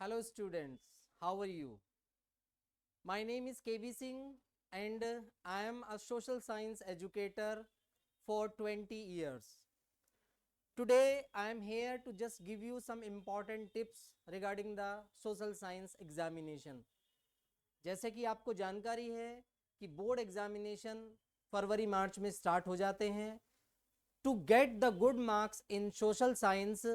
Hello students, how are you? My name is KB Singh and I am a social science educator for 20 years. Today I am here to just give you some important tips regarding the social science examination. जैसे कि आपको जानकारी है कि board examination फरवरी मार्च में start हो जाते हैं. To get the good marks in social science,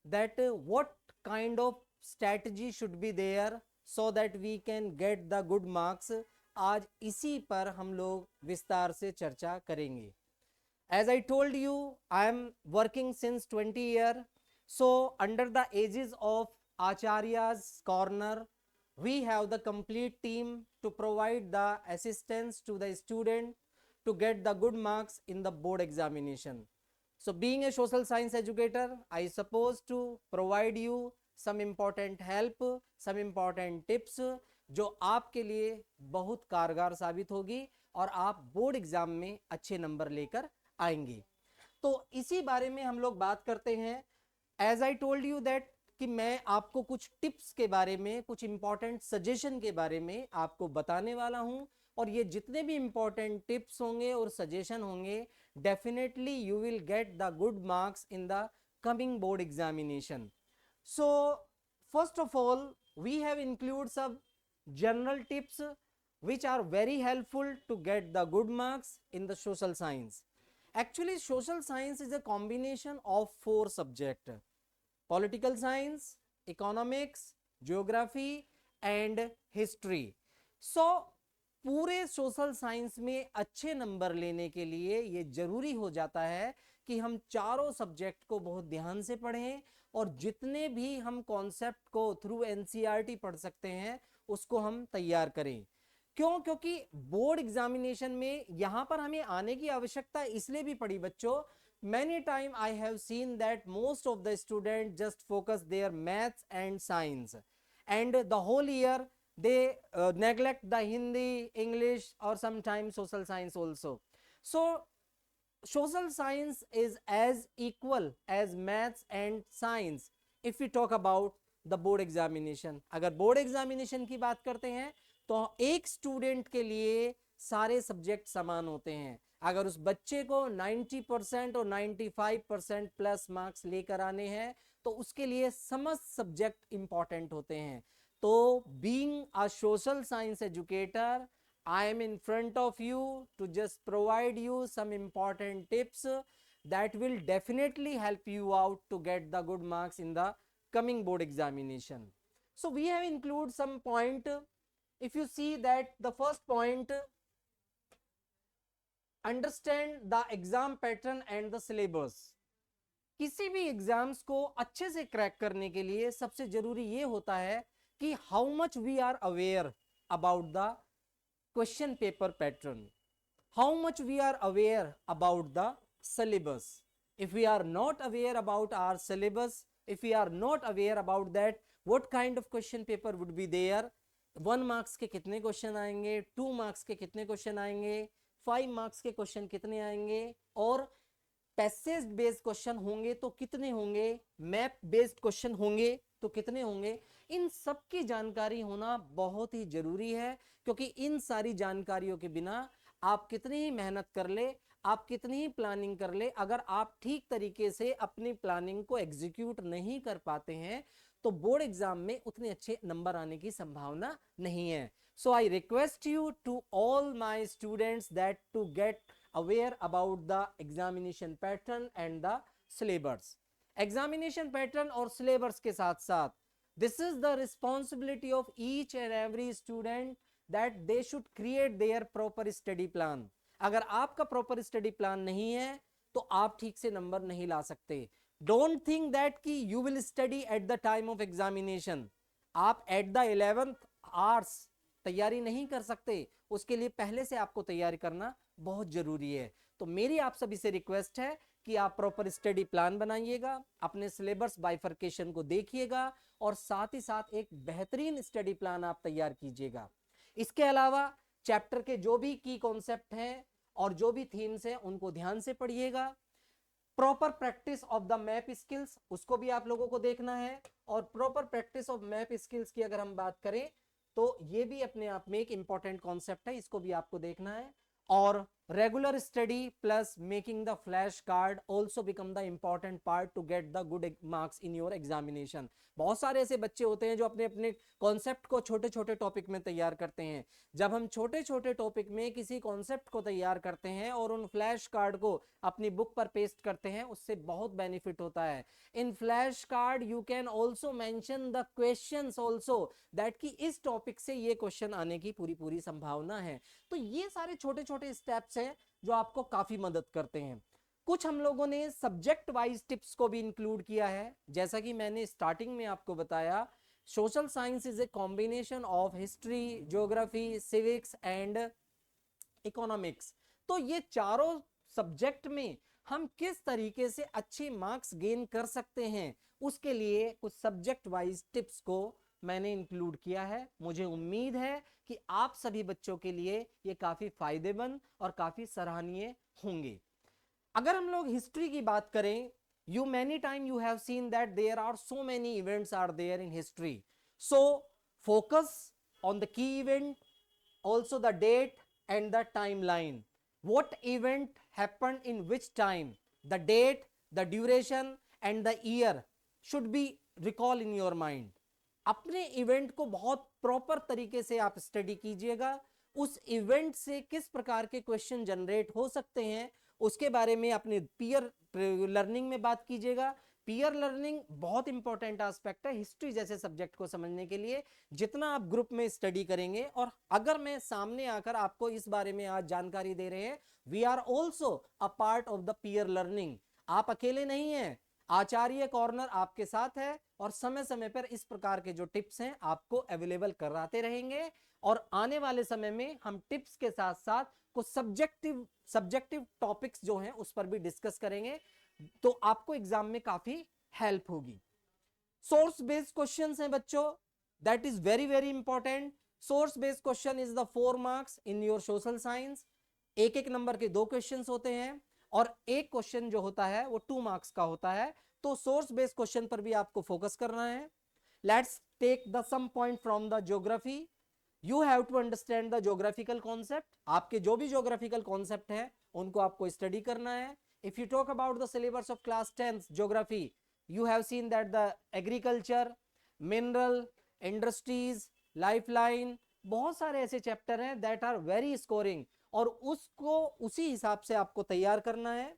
that what kind of strategy should be there so that we can get the good marks, आज इसी पर हम लोग विस्तार से चर्चा करेंगे. As I told you, I am working since 20 years. So under the aegis of Acharya's Corner, we have the complete team to provide the assistance to the student to get the good marks in the board examination. So being a social science educator, I suppose to provide you some important help, some important tips जो आपके लिए बहुत कारगर साबित होगी और आप board exam में अच्छे नंबर लेकर आएंगे. तो इसी बारे में हम लोग बात करते हैं. As I told you that कि मैं आपको कुछ टिप्स के बारे में, कुछ इंपॉर्टेंट सजेशन के बारे में आपको बताने वाला हूं. और ये जितने भी इंपॉर्टेंट टिप्स होंगे और सजेशन होंगे, definitely you will get the good marks in the coming board examination. So first of all we have include some general tips which are very helpful to get the good marks in the social science. Actually, social science is a combination of 4 subjects: political science, economics, geography and history. So पूरे social science में अच्छे number लेने के लिए ये जरूरी हो जाता है कि हम चारों सब्जेक्ट को बहुत ध्यान से पढ़ें और जितने भी हम कॉन्सेप्ट को थ्रू एनसीईआरटी पढ़ सकते हैं उसको हम तैयार करें. क्यों? क्योंकि बोर्ड एग्जामिनेशन में यहां पर हमें आने की आवश्यकता इसलिए भी पड़ी बच्चों. Many time I have seen that most of the students just focus their maths and science, and the whole year they neglect the Hindi, English or sometimes social science also. So social science is as equal as maths and science if we talk about the board examination. अगर board examination की बात करते हैं तो एक student के लिए सारे सब्जेक्ट समान होते हैं. अगर उस बच्चे को 90% और 95% प्लस मार्क्स लेकर आने हैं तो उसके लिए समस्त सब्जेक्ट इंपॉर्टेंट होते हैं. तो being a social science educator, I am in front of you to just provide you some important tips that will definitely help you out to get the good marks in the coming board examination. So we have included some point. If you see that the first point, understand the exam pattern and the syllabus. किसी भी exams को अच्छे से crack करने के लिए सबसे जरूरी ये होता है कि how much we are aware about the question paper pattern, how much we are aware about the syllabus. If we are not aware about our syllabus, if we are not aware about that what kind of question paper would be there, 1 marks के कितने question आएंगे, 2 marks के कितने question आएंगे, 5 marks के question कितने आएंगे, और पैसेज बेस्ड क्वेश्चन होंगे तो कितने होंगे, मैप बेस्ड क्वेश्चन होंगे तो कितने होंगे, इन सब की जानकारी होना बहुत ही जरूरी है. क्योंकि इन सारी जानकारियों के बिना आप कितनी ही मेहनत कर ले, आप कितनी ही प्लानिंग कर ले, अगर आप ठीक तरीके से अपनी प्लानिंग को एग्जीक्यूट नहीं कर पाते हैं तो बोर्ड एग्जाम में उतने अच्छे नंबर आने की संभावना नहीं है. So I request you to all my students that to get aware about the examination pattern and the syllabus. Examination pattern और सिलेबस के साथ साथ this is the responsibility of each and every student that they should create their proper study plan. अगर आपका proper study plan नहीं है तो आप ठीक से नंबर नहीं ला सकते. Don't think that कि you will study at the time of examination. आप at the 11th hours तैयारी नहीं कर सकते, उसके लिए पहले से आपको तैयारी करना बहुत जरूरी है. तो मेरी आप सभी से रिक्वेस्ट है कि आप प्रॉपर स्टडी प्लान बनाइएगा, अपने सिलेबस बाइफर्केशन को देखिएगा और साथ ही साथ एक बेहतरीन स्टडी प्लान आप तैयार कीजिएगा. इसके अलावा चैप्टर के जो भी की कॉन्सेप्ट हैं और जो भी थीम्स हैं उनको ध्यान से पढ़िएगा. Proper practice of the map skills, उसको भी आप लोगों को देखना है। और proper practice of map skills की अगर हम बात करें तो ये भी अपने आप में एक इंपॉर्टेंट कॉन्सेप्ट है, इसको भी आपको देखना है। और regular study plus making the flash card also become the important part to get the good marks in your examination. बहुत सारे ऐसे बच्चे होते हैं जो अपने अपने कॉन्सेप्ट को छोटे छोटे टॉपिक में तैयार करते हैं। जब हम छोटे छोटे टॉपिक में किसी कॉन्सेप्ट को तैयार करते हैं और उन फ्लैश कार्ड को अपनी बुक पर पेस्ट करते हैं, उससे बहुत बेनिफिट होता है। In flash card you can also mention the questions also, that कि इस टॉपिक से ये क्वेश्चन आने की पूरी पूरी संभावना है। तो ये सारे छोटे छोटे स्टेप्स हैं जो आपको काफी मदद करते हैं। कुछ हम लोगों ने सब्जेक्ट वाइज टिप्स को भी इंक्लूड किया है। जैसा कि मैंने स्टार्टिंग में आपको बताया, social science is a combination of history, geography, civics and economics. तो ये चारों सब्जेक्ट में हम किस तरीके से अच्छे मार्क्स गेन कर सकते हैं, उसके लिए कुछ सब्जेक्ट वाइज टिप्स को मैंने इंक्लूड किया है। मुझे उम्मीद है कि आप सभी बच्चों के लिए ये काफी फायदेमंद और काफी सराहनीय होंगे। अगर हम लोग हिस्ट्री की बात करें, you many time you have seen that there are so many events are there in history, so focus on the key event, also the date and the timeline. What event happened in which time, the date, the duration and the year should be recall in your mind. अपने event को बहुत proper तरीके से आप study कीजिएगा। उस event से किस प्रकार के क्वेश्चन जनरेट हो सकते हैं उसके बारे में अपने पीयर लर्निंग में बात कीजिएगा। पीयर लर्निंग बहुत इंपॉर्टेंट एस्पेक्ट है हिस्ट्री जैसे सब्जेक्ट को समझने के लिए। जितना आप ग्रुप में स्टडी करेंगे, और अगर मैं सामने आकर आपको इस बारे में आज जानकारी दे रहे हैं, we are also a part of the peer learning. आप अकेले नहीं हैं, आचार्य कॉर्नर आपके साथ है और समय समय पर इस प्रकार के जो टिप्स हैं आपको अवेलेबल कराते रहेंगे। और आने वाले समय में हम टिप्स के साथ साथ कुछ सब्जेक्टिव टॉपिक्स जो हैं उस पर भी डिस्कस करेंगे, तो आपको एग्जाम में काफी हेल्प होगी। सोर्स बेस्ड क्वेश्चंस हैं बच्चों, that is very very important. Source based question is the 4 marks in your social science. एक एक नंबर के 2 क्वेश्चंस होते हैं और एक क्वेश्चन जो होता है वो 2 मार्क्स का होता है। तो सोर्स बेस्ड क्वेश्चन पर भी आपको फोकस करना है। Let's take the some point from the geography. You have to understand the geographical concept. आपके जो भी ज्योग्राफिकल कॉन्सेप्ट है उनको आपको स्टडी करना है। If you talk about the syllabus of class 10th geography, you have seen that the agriculture, mineral, industries, lifeline, बहुत सारे ऐसे चैप्टर हैं दैट आर वेरी स्कोरिंग, और उसको उसी हिसाब से आपको तैयार करना है।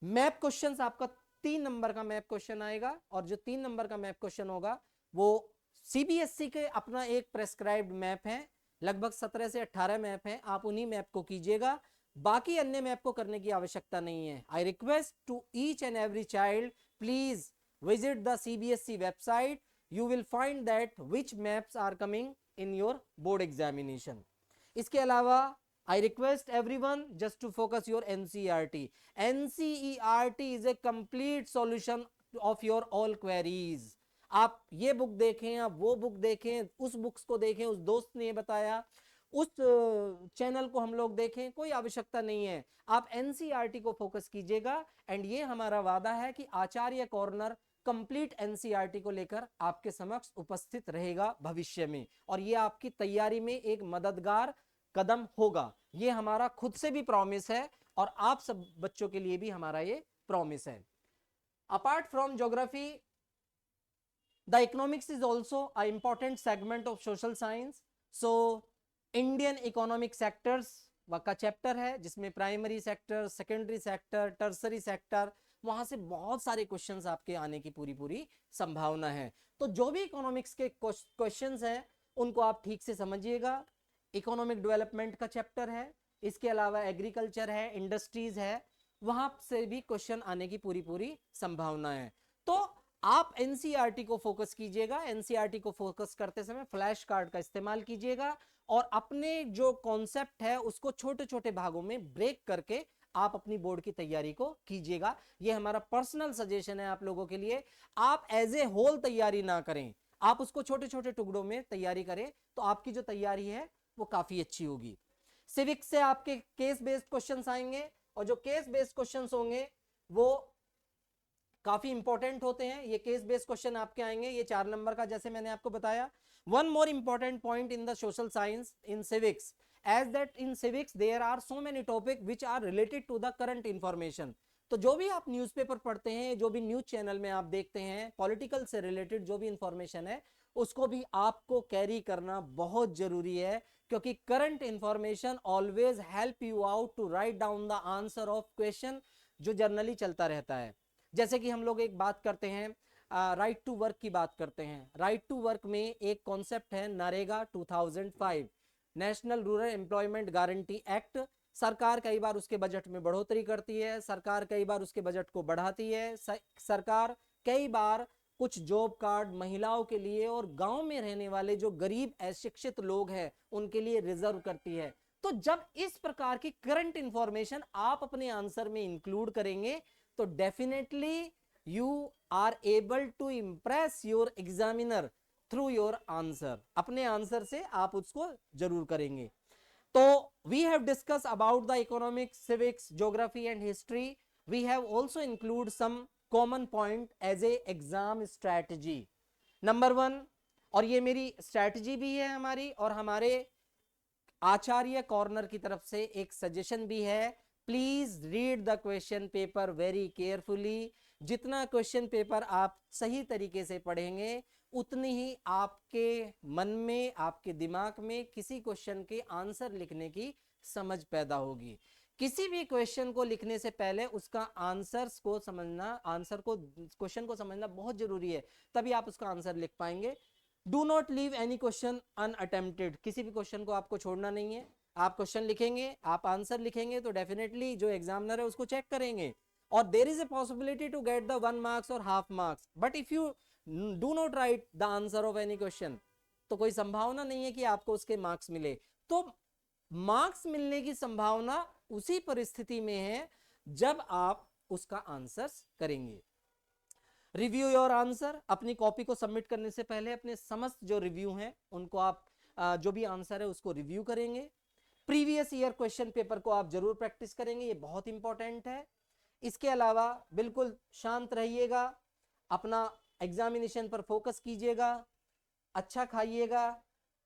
मैप क्वेश्चंस आपका 3 नंबर का मैप क्वेश्चन आएगा, और जो 3 नंबर का मैप क्वेश्चन होगा वो सीबीएसई के अपना एक प्रेस्क्राइब्ड मैप है। लगभग 17 से 18 मैप हैं, आप उन्हीं मैप को कीजिएगा, बाकी अन्य मैप को करने की आवश्यकता नहीं है। I request to each and every child, please visit the CBSE website, you will find that which maps are coming in your board examination. इसके अलावा I request everyone just to focus your NCERT. NCERT is a complete solution of your all queries. आप ये book देखें, आप वो book देखें, उस books को देखें, उस दोस्त ने बताया, उस चैनल को हम लोग देखें, कोई आवश्यकता नहीं है। आप एनसीईआरटी को फोकस कीजिएगा, एंड ये हमारा वादा है कि आचार्य कॉर्नर कंप्लीट एनसीईआरटी को लेकर आपके समक्ष उपस्थित रहेगा भविष्य में, और ये आपकी तैयारी में एक मददगार कदम होगा। ये हमारा खुद से भी प्रॉमिस है और आप सब बच्चों के लिए भी हमारा ये प्रॉमिस है। Apart from geography, the economics is also a important segment of social science. So Indian economic sectors का चैप्टर है जिसमें primary sector, secondary sector, tertiary sector, वहां से बहुत सारे क्वेश्चंस आपके आने की पूरी पूरी संभावना है। तो जो भी इकोनॉमिक्स के क्वेश्चंस हैं उनको आप ठीक से समझिएगा। इकोनॉमिक डेवलपमेंट का चैप्टर है, इसके अलावा एग्रीकल्चर है, इंडस्ट्रीज है, वहां से भी क्वेश्चन आने की पूरी पूरी संभावना है। तो आप एनसीईआरटी को फोकस कीजिएगा। एनसीईआरटी को फोकस करते समय फ्लैश कार्ड का इस्तेमाल कीजिएगा और अपने जो कॉन्सेप्ट है उसको छोटे छोटे भागों में ब्रेक करके आप अपनी बोर्ड की तैयारी को कीजिएगा। ये हमारा पर्सनल सजेशन है आप लोगों के लिए। आप एज ए होल तैयारी ना करें, आप उसको छोटे छोटे टुकड़ों में तैयारी करें, तो आपकी जो तैयारी है वो काफी अच्छी होगी। सिविक्स से आपके केस बेस्ड क्वेश्चंस आएंगे, और जो केस बेस्ड क्वेश्चंस होंगे वो काफी इंपॉर्टेंट होते हैं। ये केस बेस्ड क्वेश्चन आपके आएंगे, ये 4 नंबर का जैसे मैंने आपको बताया। One more important point in the social science in civics, as that in civics there are so many topic which are related to the current information। तो जो भी आप न्यूज़पेपर पढ़ते हैं, जो भी न्यूज चैनल में आप देखते हैं, पॉलिटिकल से रिलेटेड जो भी इंफॉर्मेशन है उसको भी आपको कैरी करना बहुत जरूरी है, क्योंकि current information always help you out to write down the answer of question जो जर्नली चलता रहता है। जैसे कि हम लोग एक बात करते हैं, राइट टू वर्क की बात करते हैं। राइट टू वर्क में एक कॉन्सेप्ट है NREGA 2005, national rural employment guarantee act. सरकार कई बार उसके बजट में बढ़ोतरी करती है, सरकार कई बार उसके बजट को बढ़ाती है, सरकार कई बार कुछ जॉब कार्ड महिलाओं के लिए और गांव में रहने वाले जो गरीब अशिक्षित लोग हैं उनके लिए रिजर्व करती है। तो जब इस प्रकार की करंट इंफॉर्मेशन आप अपने आंसर में इंक्लूड करेंगे तो definitely you are able to impress your examiner through your answer. अपने आंसर से आप उसको जरूर करेंगे। तो we have discuss about the economics, civics, geography and history. We have also include some common point as a exam strategy. Number 1, और ये मेरी स्ट्रैटेजी भी है हमारी, और हमारे आचार्य कॉर्नर की तरफ से एक सजेशन भी है, please read the question paper very carefully. जितना क्वेश्चन पेपर आप सही तरीके से पढ़ेंगे उतनी ही आपके मन में, आपके दिमाग में किसी क्वेश्चन के आंसर लिखने की समझ पैदा होगी। किसी भी क्वेश्चन को लिखने से पहले उसका आंसर्स को समझना, आंसर को, क्वेश्चन को समझना बहुत जरूरी है, तभी आप उसका आंसर लिख पाएंगे। Do not leave any question unattempted. किसी भी क्वेश्चन को आपको छोड़ना नहीं है। आप क्वेश्चन लिखेंगे, आप आंसर लिखेंगे तो डेफिनेटली जो एग्जामिनर है उसको चेक करेंगे, और there is a possibility to get the 1 marks और half marks. But if you do not write the answer of any question तो कोई संभावना नहीं है कि आपको उसके मार्क्स मिले। तो मार्क्स मिलने की संभावना उसी परिस्थिति में है जब आप उसका आंसर करेंगे। Review your answer. अपनी कॉपी को सबमिट करने से पहले अपने समस्त जो रिव्यू हैं उनको आप जो भी आंसर है उसको रिव्यू करेंगे। प्रीवियस ईयर क्वेश्चन पेपर को आप जरूर प्रैक्टिस करेंगे, ये बहुत इंपॉर्टेंट है। इसके अलावा बिल्कुल शांत रहिएगा, अपना एग्जामिनेशन पर फोकस कीजिएगा, अच्छा खाइएगा,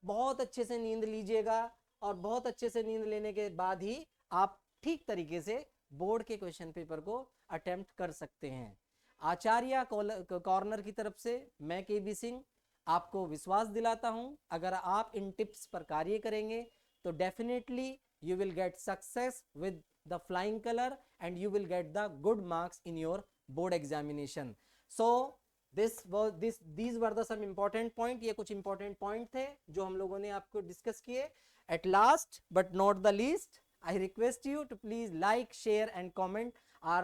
बहुत अच्छे से नींद लीजिएगा, और बहुत अच्छे से नींद लेने के बाद ही आप ठीक तरीके से बोर्ड के क्वेश्चन पेपर को अटेम्प्ट कर सकते हैं। आचार्य कॉर्नर की तरफ से मैं केबी सिंह आपको विश्वास दिलाता हूं, अगर आप इन टिप्स पर कार्य करेंगे तो definitely you will get success with the flying colour and you will get the good marks in your board examination. So these were the some important point। ये कुछ important point थे जो हम लोगों ने आपको डिस्कस किए। At last but not the least, I request you to please like, share and comment our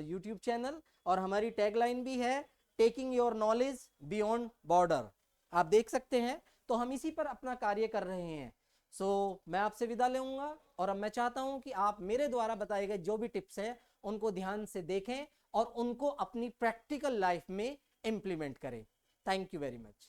YouTube channel। और हमारी टैगलाइन भी है taking your knowledge beyond border. आप देख सकते हैं, तो हम इसी पर अपना कार्य कर रहे हैं। मैं आपसे विदा लूंगा, और अब मैं चाहता हूं कि आप मेरे द्वारा बताए गए जो भी टिप्स हैं उनको ध्यान से देखें और उनको अपनी प्रैक्टिकल लाइफ में इंप्लीमेंट करें। Thank you very much.